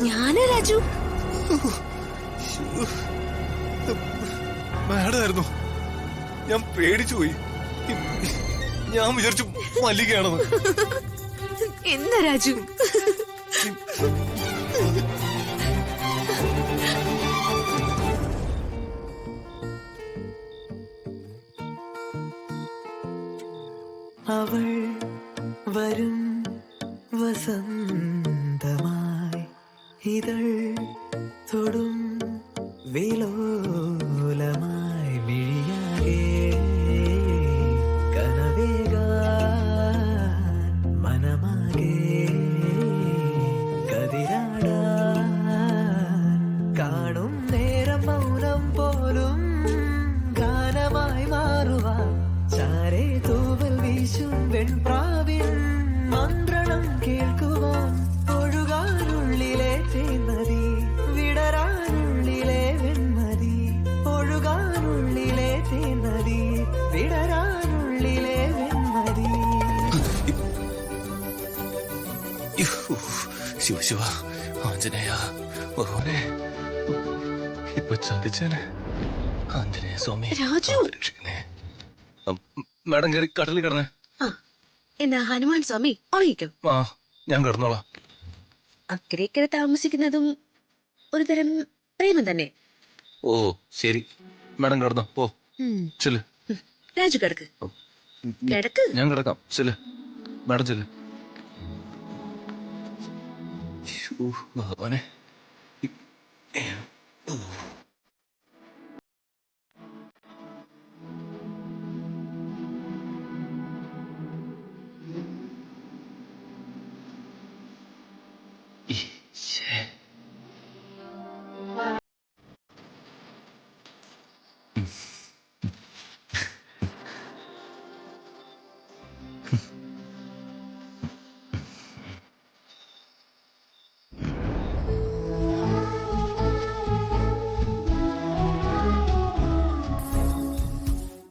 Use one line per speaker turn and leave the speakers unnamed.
ഞാനാ രാജു.
മാഡായിരുന്നു. ഞാൻ പേടിച്ചു പോയി. ഞാൻ വിചാരിച്ചു മല്ലികയാണെന്ന്.
എന്താ രാജു?
അവൾ വരും വസന്തമായി ഇതൾ തൊടും വിലോലമായി മിഴിയാകെ കനവേകാൻ മനമാകെ കതിരാടാൻ കാണും നേരം മൗനം പോലും ഗാനമായി മാറുവാൻ ചാരേ തൂവൽ വീശും വെൺപ്രാവിൻ മന്ത്രണം കേൾക്കുവാൻ ഒഴുകാനുള്ളിലെ തേന്മതി വിടരാനുള്ളിലെ വെൺമതി ഒഴുകാനുള്ളിലെ തേന്മതി വിടരാനുള്ളിലെ വെൺമതി.
ശിവശിവ ആഞ്ജനേയ ഭഗവാനെ, ഇപ്പൊ ചതിച്ചേനെ. ആഞ്ജനേയ സ്വാമി
രാജു.
രക്ഷിക്കണേ. മാഡം കയറി കടലിൽ കിടന്നേ.
എന്നാ ഹനുമാൻ സ്വാമി ഉറങ്ങിക്കും.
ആ, ഞാൻ കിടന്നോളാം.
അക്കരയ്ക്കര താമസിക്കുന്നതും ഒരു തരം പ്രേമം തന്നെ.
ഓ ശരി, മാഡം കിടന്നോ. ഓ ചെല്.
രാജു കിടക്ക് കിടക്ക്.
ഞാൻ കിടക്കാം. ചെല് മാഡം, ചെല്. ഭഗവാനെ.